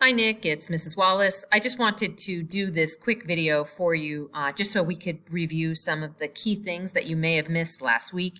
Hi, Nick. It's Mrs. Wallace. I just wanted to do this quick video for you just so we could review some of the key things that you may have missed last week.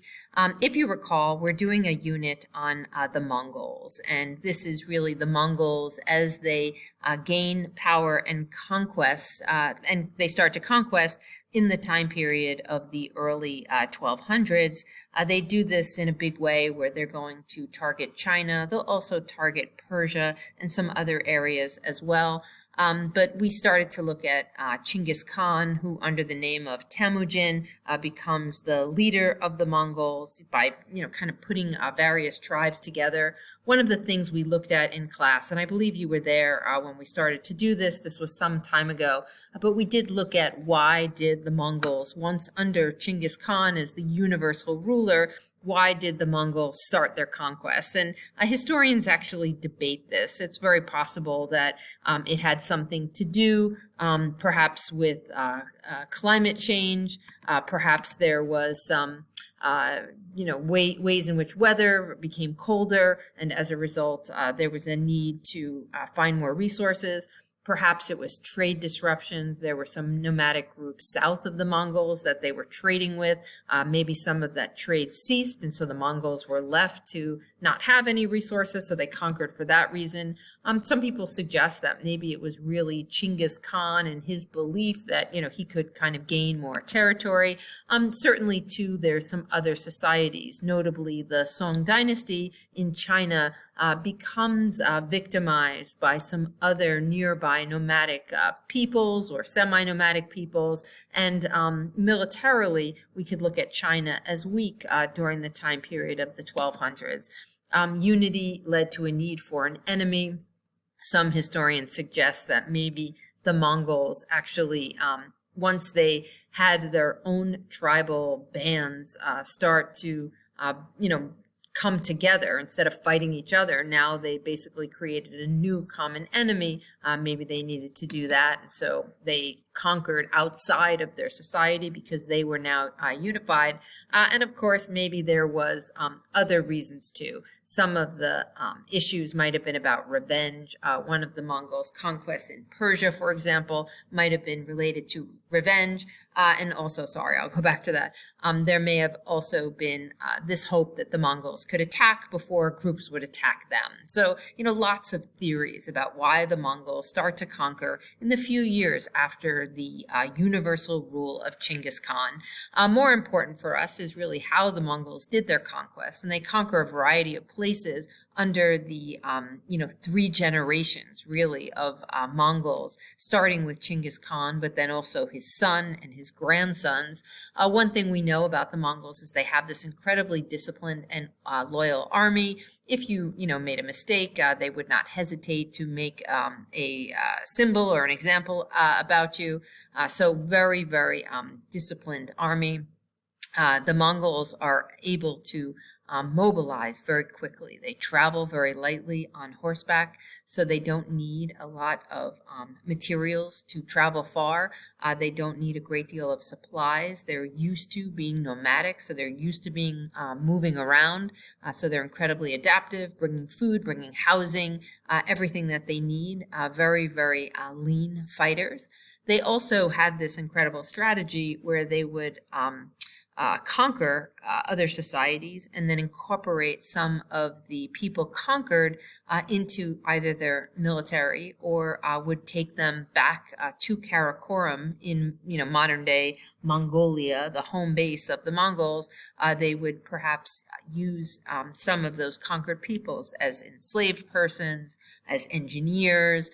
If you recall, we're doing a unit on the Mongols, and this is really the Mongols as they gain power and conquest, and they start to conquest in the time period of the early 1200s. They do this in a big way where they're going to target China. They'll also target Persia and some other areas as well. But we started to look at Chinggis Khan, who under the name of Temujin becomes the leader of the Mongols by, kind of putting various tribes together. One of the things we looked at in class, and I believe you were there when we started to do this, this was some time ago, but we did look at why did the Mongols, once under Chinggis Khan as the universal ruler, why did the Mongols start their conquests? And historians actually debate this. It's very possible that it had something to do perhaps with climate change. Perhaps there was some ways in which weather became colder, and as a result, there was a need to find more resources. Perhaps it was trade disruptions. There were some nomadic groups south of the Mongols that they were trading with. Maybe some of that trade ceased, and so the Mongols were left to not have any resources, so they conquered for that reason. Some people suggest that maybe it was really Chinggis Khan and his belief that, he could kind of gain more territory. Certainly, too, there's some other societies, notably the Song Dynasty in China becomes victimized by some other nearby nomadic peoples or semi-nomadic peoples. And militarily, we could look at China as weak during the time period of the 1200s. Unity led to a need for an enemy. Some historians suggest that maybe the Mongols actually, once they had their own tribal bands start to, come together instead of fighting each other. Now they basically created a new common enemy. Maybe they needed to do that. And so they conquered outside of their society because they were now unified. And of course, maybe there was other reasons too. Some of the issues might have been about revenge. One of the Mongols' conquests in Persia, for example, might have been related to revenge. And also, I'll go back to that. There may have also been this hope that the Mongols could attack before groups would attack them. So, lots of theories about why the Mongols start to conquer in the few years after the universal rule of Chinggis Khan. More important for us is really how the Mongols did their conquest, and they conquer a variety of places under the, 3 generations, really, of Mongols, starting with Chinggis Khan, but then also his son and his grandsons. One thing we know about the Mongols is they have this incredibly disciplined and loyal army. If you, made a mistake, they would not hesitate to make a symbol or an example about you. So very, very disciplined army. The Mongols are able to mobilize very quickly. They travel very lightly on horseback, so they don't need a lot of materials to travel far. They don't need a great deal of supplies. They're used to being nomadic, so they're used to being moving around. So they're incredibly adaptive, bringing food, bringing housing, everything that they need. Very, very lean fighters. They also had this incredible strategy where they would conquer other societies and then incorporate some of the people conquered into either their military or would take them back to Karakorum in modern day Mongolia, the home base of the Mongols. They would perhaps use some of those conquered peoples as enslaved persons, as engineers.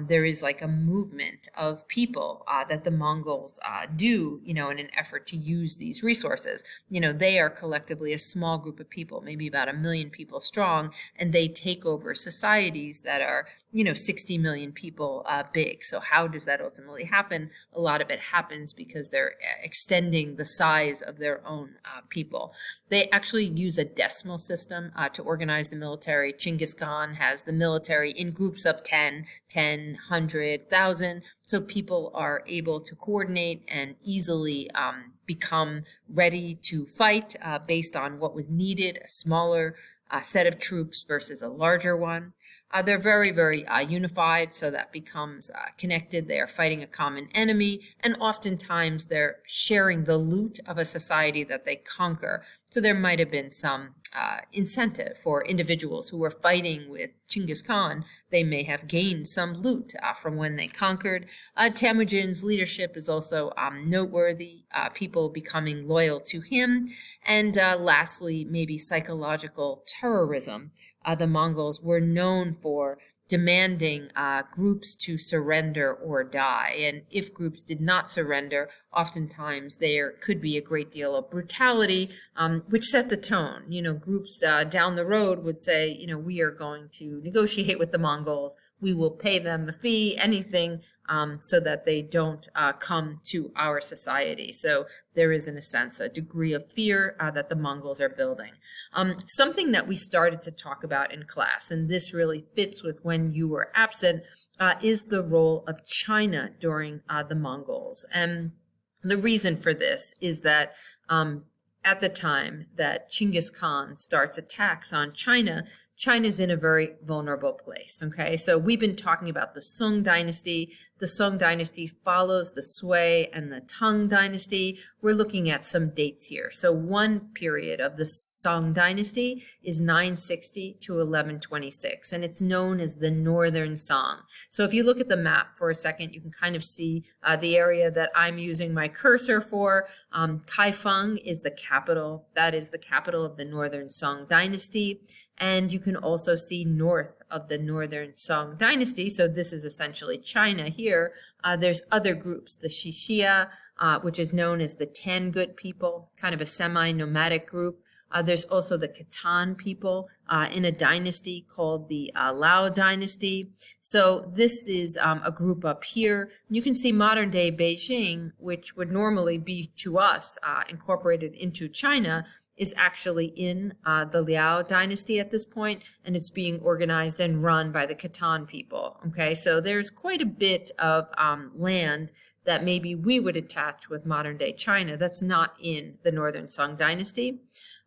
There is like a movement of people that the Mongols do, in an effort to use these resources. They are collectively a small group of people, maybe about 1 million people strong, and they take over societies that are 60 million people big. So how does that ultimately happen? A lot of it happens because they're extending the size of their own people. They actually use a decimal system to organize the military. Chinggis Khan has the military in groups of 10, 100, 1,000. So people are able to coordinate and easily become ready to fight based on what was needed, a smaller set of troops versus a larger one. They're very, very unified, so that becomes connected. They are fighting a common enemy, and oftentimes they're sharing the loot of a society that they conquer. So there might have been some incentive for individuals who were fighting with Genghis Khan. They may have gained some loot from when they conquered. Temujin's leadership is also noteworthy, people becoming loyal to him. And lastly, maybe psychological terrorism. The Mongols were known for demanding groups to surrender or die. And if groups did not surrender, oftentimes there could be a great deal of brutality, which set the tone. Groups down the road would say, we are going to negotiate with the Mongols. We will pay them a fee, anything, so that they don't come to our society. So there is, in a sense, a degree of fear that the Mongols are building. Something that we started to talk about in class, and this really fits with when you were absent, is the role of China during the Mongols. And the reason for this is that at the time that Genghis Khan starts attacks on China, China's in a very vulnerable place, okay? So we've been talking about the Sung dynasty. The Song dynasty follows the Sui and the Tang dynasty. We're looking at some dates here. So one period of the Song dynasty is 960 to 1126, and it's known as the Northern Song. So if you look at the map for a second, you can kind of see the area that I'm using my cursor for. Kaifeng is the capital. That is the capital of the Northern Song dynasty. And you can also see north of the Northern Song dynasty. So this is essentially China here. There's other groups, the Xixia, which is known as the Tangut people, kind of a semi-nomadic group. There's also the Khitan people in a dynasty called the Lao dynasty. So this is a group up here. You can see modern-day Beijing, which would normally be to us incorporated into China, is actually in the Liao dynasty at this point, and it's being organized and run by the Khitan people. Okay, so there's quite a bit of land that maybe we would attach with modern-day China that's not in the Northern Song dynasty.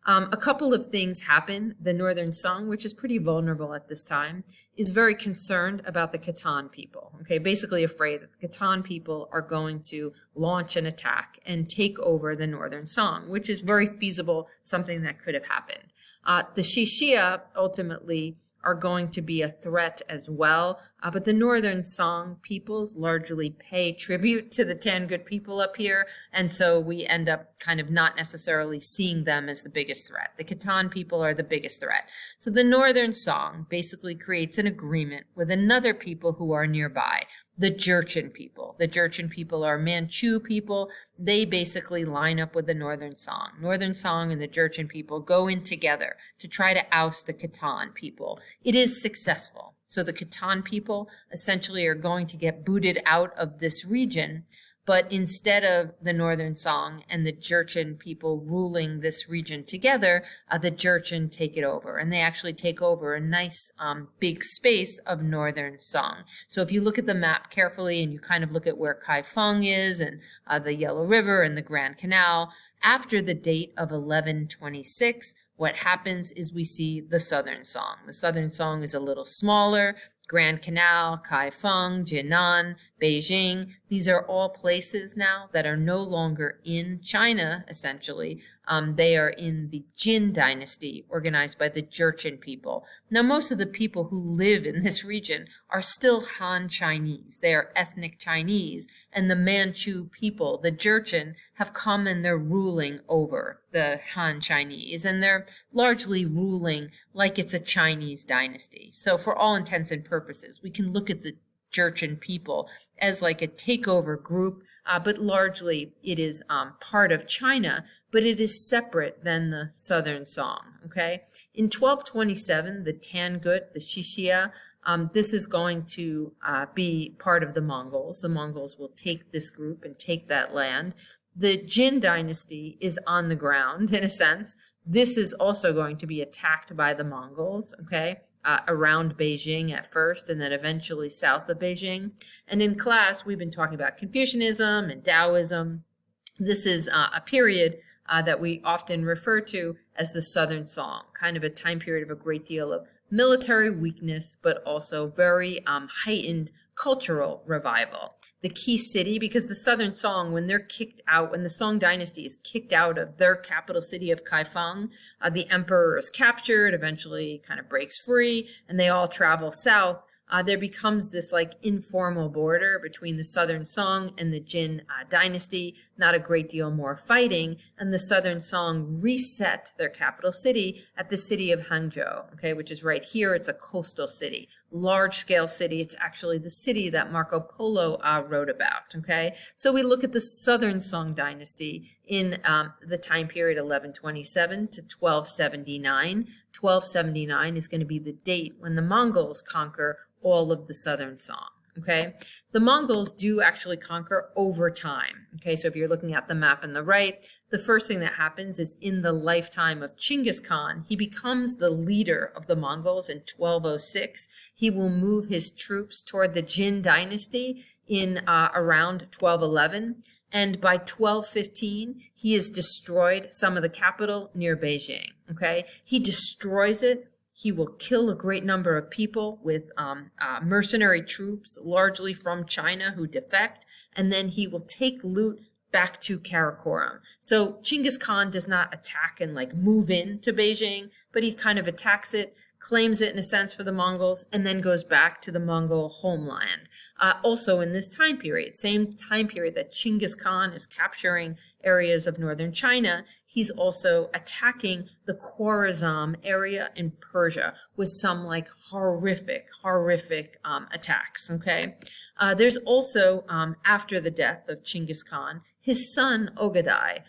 A couple of things happen. The Northern Song, which is pretty vulnerable at this time, is very concerned about the Khitan people, okay, basically afraid that the Khitan people are going to launch an attack and take over the Northern Song, which is very feasible, something that could have happened. The Xixia ultimately are going to be a threat as well, but the Northern Song peoples largely pay tribute to the Tangut people up here, and so we end up kind of not necessarily seeing them as the biggest threat. The Khitan people are the biggest threat. So the Northern Song basically creates an agreement with another people who are nearby, the Jurchen people. The Jurchen people are Manchu people. They basically line up with the Northern Song. Northern Song and the Jurchen people go in together to try to oust the Khitan people. It is successful. So the Khitan people essentially are going to get booted out of this region, but instead of the Northern Song and the Jurchen people ruling this region together, the Jurchen take it over, and they actually take over a nice big space of Northern Song. So if you look at the map carefully and you kind of look at where Kaifeng is and the Yellow River and the Grand Canal, after the date of 1126, what happens is we see the Southern Song. The Southern Song is a little smaller. Grand Canal, Kaifeng, Jinan, Beijing, these are all places now that are no longer in China, essentially. They are in the Jin dynasty, organized by the Jurchen people. Now, most of the people who live in this region are still Han Chinese. They are ethnic Chinese, and the Manchu people, the Jurchen, have come and they're ruling over the Han Chinese, and they're largely ruling like it's a Chinese dynasty. So for all intents and purposes, we can look at the Jurchen people as like a takeover group, but largely it is part of China, but it is separate than the Southern Song, okay? In 1227, the Tangut, the Xixia, this is going to be part of the Mongols. The Mongols will take this group and take that land. The Jin dynasty is on the ground, in a sense. This is also going to be attacked by the Mongols, okay? Around Beijing at first, and then eventually south of Beijing. And in class, we've been talking about Confucianism and Taoism. This is a period that we often refer to as the Southern Song, kind of a time period of a great deal of military weakness, but also very heightened cultural revival. The key city, because the Southern Song, when they're kicked out, when the Song dynasty is kicked out of their capital city of Kaifeng, the emperor is captured, eventually kind of breaks free, and they all travel south. There becomes this like informal border between the Southern Song and the Jin dynasty, not a great deal more fighting, and the Southern Song reset their capital city at the city of Hangzhou, okay, which is right here. It's a coastal city, large-scale city. It's actually the city that Marco Polo wrote about, okay? So we look at the Southern Song dynasty in the time period 1127 to 1279. 1279 is going to be the date when the Mongols conquer all of the Southern Song, okay? The Mongols do actually conquer over time, okay? So if you're looking at the map on the right, the first thing that happens is in the lifetime of Chinggis Khan, he becomes the leader of the Mongols in 1206. He will move his troops toward the Jin dynasty in around 1211. And by 1215, he has destroyed some of the capital near Beijing, okay? He destroys it. He will kill a great number of people with mercenary troops, largely from China, who defect, and then he will take loot back to Karakoram. So Chinggis Khan does not attack and like move in to Beijing, but he kind of attacks it, claims it in a sense for the Mongols, and then goes back to the Mongol homeland. Also in this time period, same time period that Chinggis Khan is capturing areas of northern China, he's also attacking the Khwarazm area in Persia with some like horrific attacks, okay? There's also, after the death of Chinggis Khan, his son Ogadai,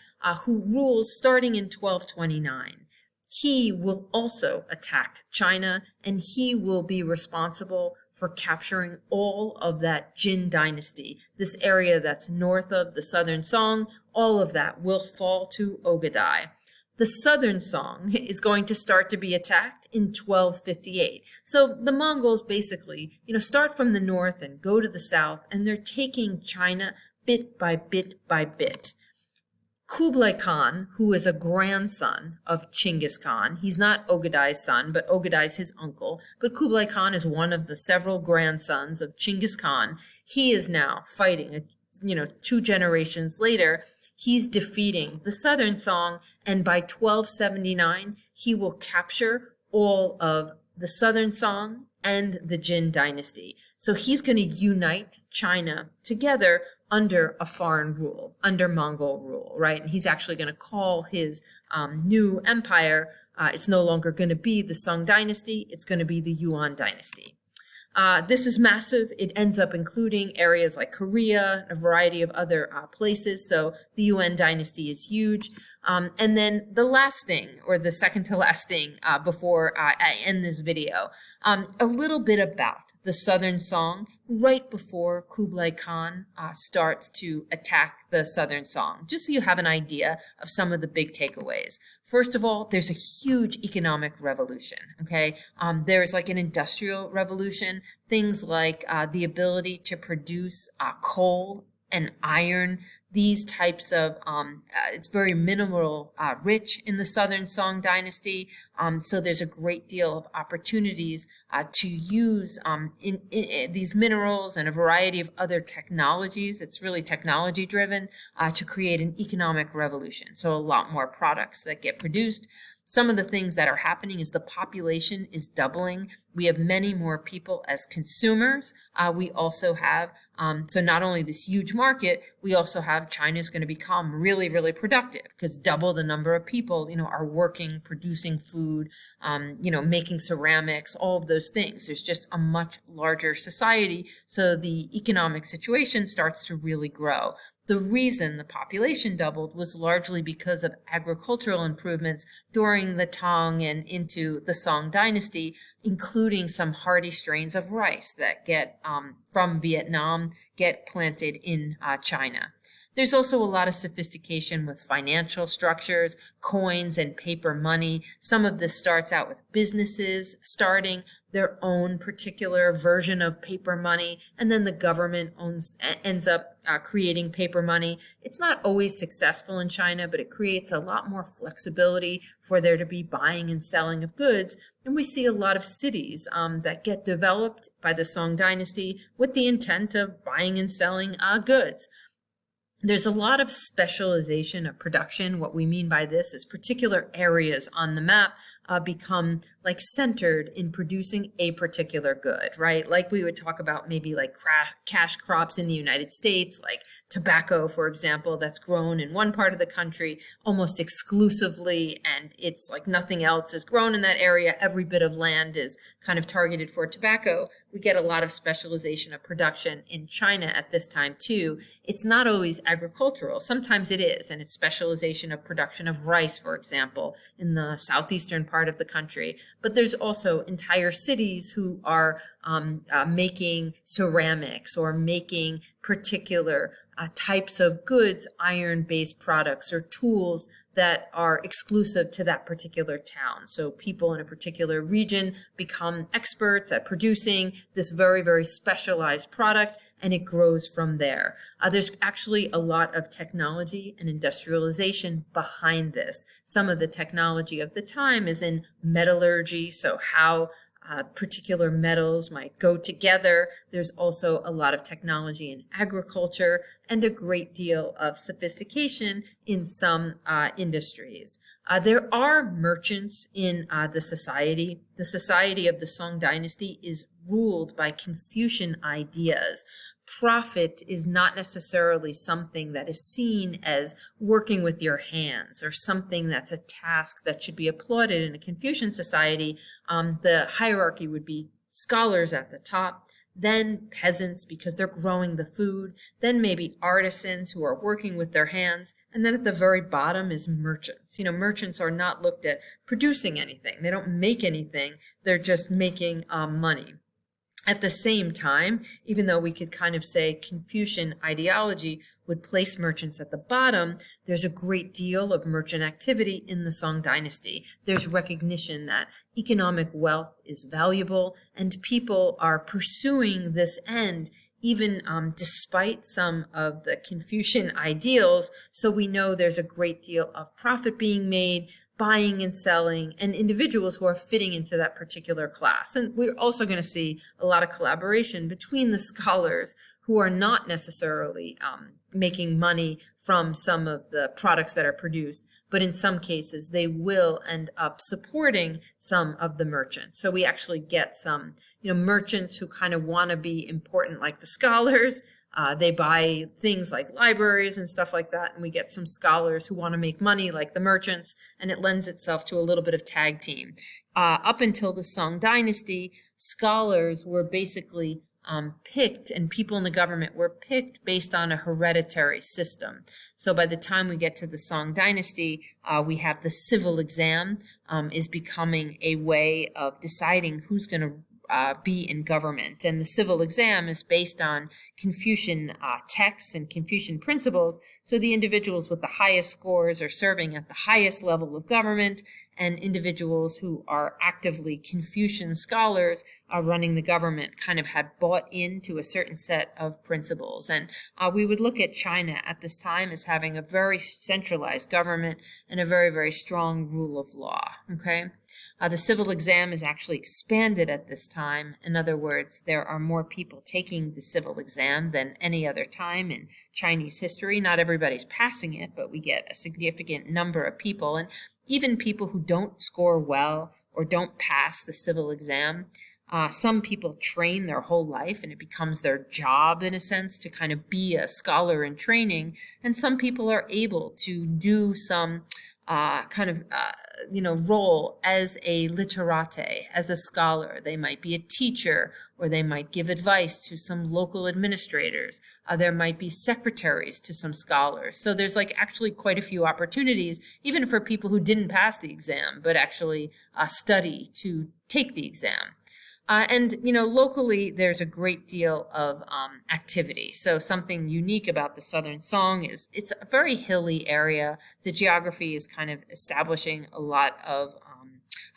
who rules starting in 1229. He will also attack China, and he will be responsible for capturing all of that Jin dynasty, this area that's north of the Southern Song. All of that will fall to Ogadai. The Southern Song is going to start to be attacked in 1258. So the Mongols basically, start from the north and go to the south, and they're taking China bit by bit by bit. Kublai Khan, who is a grandson of Chinggis Khan, he's not Ogadai's son, but Ogadai's his uncle, but Kublai Khan is one of the several grandsons of Chinggis Khan. He is now fighting, 2 generations later, he's defeating the Southern Song, and by 1279, he will capture all of the Southern Song and the Jin dynasty. So he's going to unite China together under a foreign rule, under Mongol rule, right? And he's actually going to call his new empire, it's no longer going to be the Song dynasty, it's going to be the Yuan dynasty. This is massive. It ends up including areas like Korea, a variety of other places. So the Yuan dynasty is huge. And then the last thing, or the second to last thing before I end this video, a little bit about the Southern Song right before Kublai Khan starts to attack the Southern Song, just so you have an idea of some of the big takeaways. First of all, there's a huge economic revolution, okay? There's like an industrial revolution, things like the ability to produce coal and iron, these types of, it's very mineral rich in the Southern Song dynasty. So there's a great deal of opportunities to use in these minerals and a variety of other technologies. It's really technology driven to create an economic revolution. So a lot more products that get produced. Some of the things that are happening is the population is doubling. We have many more people as consumers. We also have, so not only this huge market, we also have China's going to become really, really productive because double the number of people, are working, producing food, making ceramics, all of those things. There's just a much larger society. So the economic situation starts to really grow. The reason the population doubled was largely because of agricultural improvements during the Tang and into the Song dynasty, including some hardy strains of rice that get from Vietnam, get planted in China. There's also a lot of sophistication with financial structures, coins and paper money. Some of this starts out with businesses starting, their own particular version of paper money, and then the government ends up creating paper money. It's not always successful in China, but it creates a lot more flexibility for there to be buying and selling of goods. And we see a lot of cities that get developed by the Song Dynasty with the intent of buying and selling goods. There's a lot of specialization of production. What we mean by this is particular areas on the map become like centered in producing a particular good, right? Like we would talk about maybe like cash crops in the United States, like tobacco, for example, that's grown in one part of the country almost exclusively, and it's like nothing else is grown in that area. Every bit of land is kind of targeted for tobacco. We get a lot of specialization of production in China at this time too. It's not always agricultural. Sometimes it is, and it's specialization of production of rice, for example, in the southeastern part of the country. But there's also entire cities who are making ceramics or making particular types of goods, iron-based products or tools that are exclusive to that particular town. So people in a particular region become experts at producing this very, very specialized product, and it grows from there. There's actually a lot of technology and industrialization behind this. Some of the technology of the time is in metallurgy, so how particular metals might go together. There's also a lot of technology in agriculture and a great deal of sophistication in some industries. There are merchants in the society. The society of the Song Dynasty is ruled by Confucian ideas. Profit is not necessarily something that is seen as working with your hands or something that's a task that should be applauded in a Confucian society. The hierarchy would be scholars at the top, then peasants because they're growing the food, then maybe artisans who are working with their hands, and then at the very bottom is merchants. Merchants are not looked at producing anything. They don't make anything. They're just making money. At the same time, even though we could kind of say Confucian ideology would place merchants at the bottom, there's a great deal of merchant activity in the Song Dynasty. There's recognition that economic wealth is valuable, and people are pursuing this end even despite some of the Confucian ideals. So we know there's a great deal of profit being made, buying and selling, and individuals who are fitting into that particular class. And we're also going to see a lot of collaboration between the scholars who are not necessarily making money from some of the products that are produced, but in some cases they will end up supporting some of the merchants. So we actually get some, merchants who kind of want to be important like the scholars. They buy things like libraries and stuff like that, and we get some scholars who want to make money like the merchants, and it lends itself to a little bit of tag team. Up until the Song Dynasty, scholars were basically picked, and people in the government were picked based on a hereditary system. So by the time we get to the Song Dynasty, we have the civil exam is becoming a way of deciding who's going to be in government. And the civil exam is based on Confucian texts and Confucian principles. So the individuals with the highest scores are serving at the highest level of government, and individuals who are actively Confucian scholars running the government kind of had bought into a certain set of principles. And we would look at China at this time as having a very centralized government and a very, very strong rule of law. Okay. The civil exam is actually expanded at this time. In other words, there are more people taking the civil exam than any other time in Chinese history. Not everybody's passing it, but we get a significant number of people. And even people who don't score well or don't pass the civil exam, some people train their whole life and it becomes their job in a sense to kind of be a scholar in training. And some people are able to do some role as a literate, as a scholar. They might be a teacher, or they might give advice to some local administrators. There might be secretaries to some scholars. So there's actually quite a few opportunities, even for people who didn't pass the exam, but actually study to take the exam. Locally, there's a great deal of activity. So something unique about the Southern Song is it's a very hilly area. The geography is kind of establishing a lot of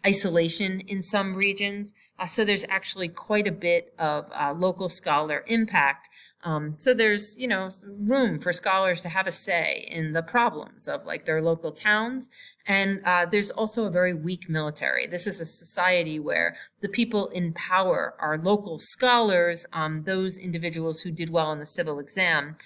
isolation in some regions. So there's actually quite a bit of local scholar impact. So there's, room for scholars to have a say in the problems of like their local towns. And there's also a very weak military. This is a society where the people in power are local scholars, those individuals who did well in the civil exam.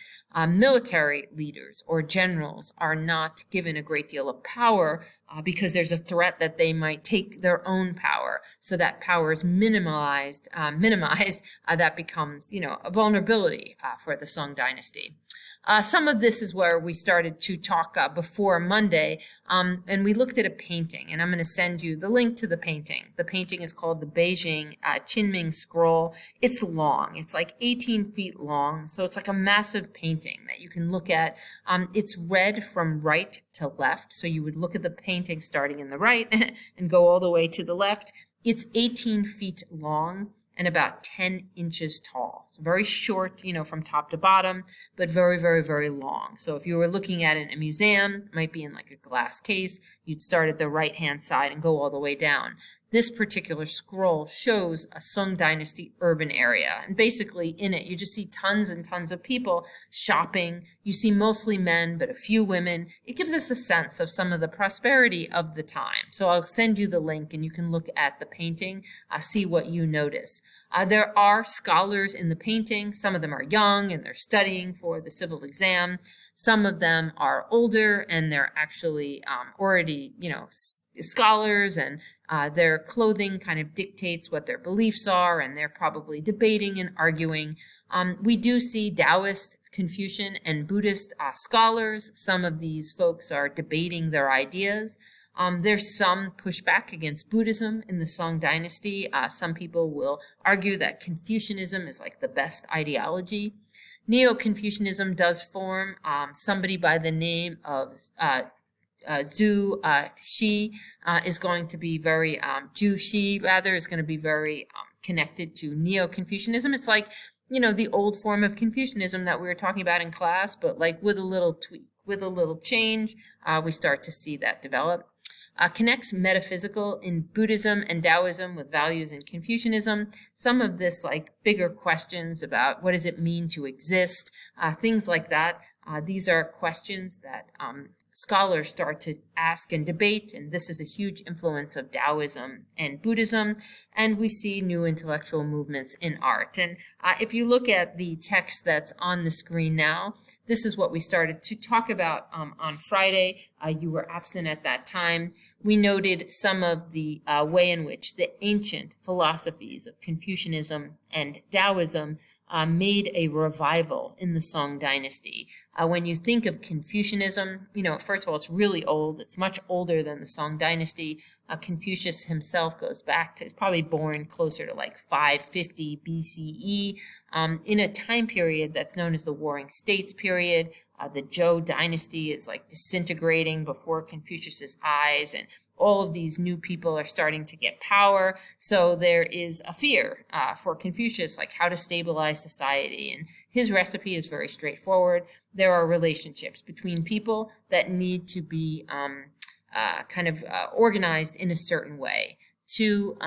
Military leaders or generals are not given a great deal of power because there's a threat that they might take their own power. So that power is minimized. That becomes, a vulnerability for the Song Dynasty. Some of this is where we started to talk before Monday, and we looked at a painting, and I'm going to send you the link to the painting. The painting is called the Beijing Qinming Scroll. It's long. It's like 18 feet long, so it's like a massive painting that you can look at. It's read from right to left, so you would look at the painting starting in the right and go all the way to the left. It's 18 feet long and about 10 inches tall. So very short, from top to bottom, but very, very, very long. So if you were looking at it in a museum, it might be in like a glass case, you'd start at the right-hand side and go all the way down. This particular scroll shows a Song Dynasty urban area. And basically in it, you just see tons and tons of people shopping. You see mostly men, but a few women. It gives us a sense of some of the prosperity of the time. So I'll send you the link and you can look at the painting, see what you notice. There are scholars in the painting. Some of them are young and they're studying for the civil exam. Some of them are older and they're actually already, scholars, and their clothing kind of dictates what their beliefs are, and they're probably debating and arguing. We do see Taoist, Confucian, and Buddhist scholars. Some of these folks are debating their ideas. There's some pushback against Buddhism in the Song Dynasty. Some people will argue that Confucianism is like the best ideology. Neo-Confucianism does form. Somebody by the name of Zhu Xi is going to be very, Zhu Xi rather, is going to be very connected to Neo-Confucianism. It's like, the old form of Confucianism that we were talking about in class, but like with a little tweak, with a little change, we start to see that develop. Connects metaphysical in Buddhism and Taoism with values in Confucianism. Some of this like bigger questions about what does it mean to exist, things like that. These are questions that scholars start to ask and debate, and this is a huge influence of Taoism and Buddhism, and we see new intellectual movements in art. And if you look at the text that's on the screen now, this is what we started to talk about on Friday. You were absent at that time. We noted some of the way in which the ancient philosophies of Confucianism and Taoism made a revival in the Song Dynasty. When you think of Confucianism, first of all, it's really old. It's much older than the Song Dynasty. Confucius himself goes back to, he's probably born closer to like 550 BCE, in a time period that's known as the Warring States period. The Zhou Dynasty is like disintegrating before Confucius's eyes, and all of these new people are starting to get power. So there is a fear for Confucius, like how to stabilize society. And his recipe is very straightforward. There are relationships between people that need to be organized in a certain way. To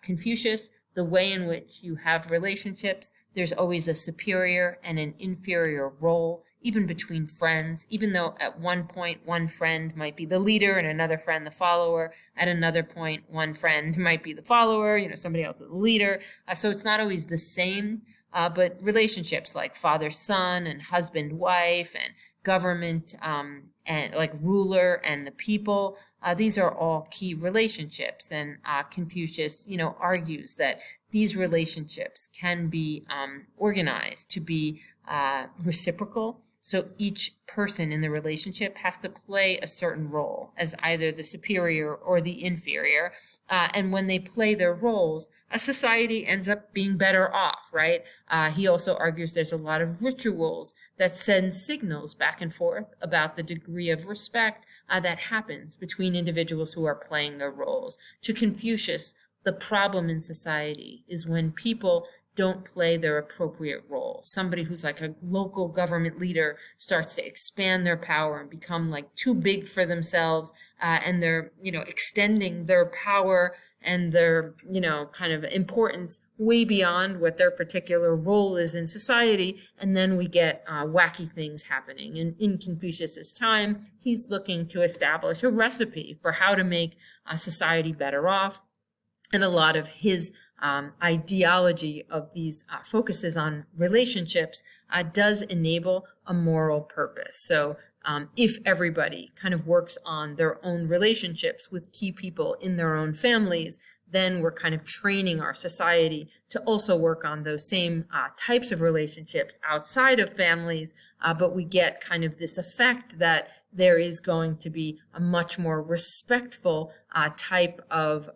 Confucius, the way in which you have relationships, there's always a superior and an inferior role, even between friends, even though at one point one friend might be the leader and another friend the follower. At another point, one friend might be the follower, somebody else is the leader. So it's not always the same, but relationships like father-son and husband-wife and government and like ruler and the people, these are all key relationships. And Confucius, argues that these relationships can be organized to be reciprocal. So each person in the relationship has to play a certain role as either the superior or the inferior. And when they play their roles, a society ends up being better off, right? He also argues there's a lot of rituals that send signals back and forth about the degree of respect that happens between individuals who are playing their roles. To Confucius, the problem in society is when people don't play their appropriate role. Somebody who's like a local government leader starts to expand their power and become like too big for themselves, and they're, extending their power and their, kind of importance way beyond what their particular role is in society. And then we get wacky things happening. And in Confucius's time, he's looking to establish a recipe for how to make society better off. And a lot of his ideology of these focuses on relationships does enable a moral purpose. So if everybody kind of works on their own relationships with key people in their own families, then we're kind of training our society to also work on those same types of relationships outside of families, but we get kind of this effect that there is going to be a much more respectful type of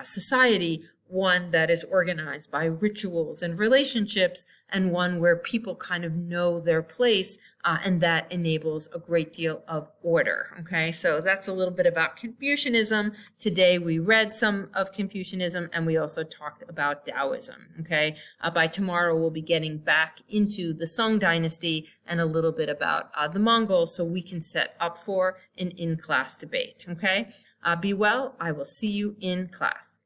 society, one that is organized by rituals and relationships, and one where people kind of know their place, and that enables a great deal of order. Okay, so that's a little bit about Confucianism. Today we read some of Confucianism, and we also talked about Taoism. Okay, by tomorrow we'll be getting back into the Sung Dynasty and a little bit about the Mongols, so we can set up for an in-class debate. Okay, be well. I will see you in class.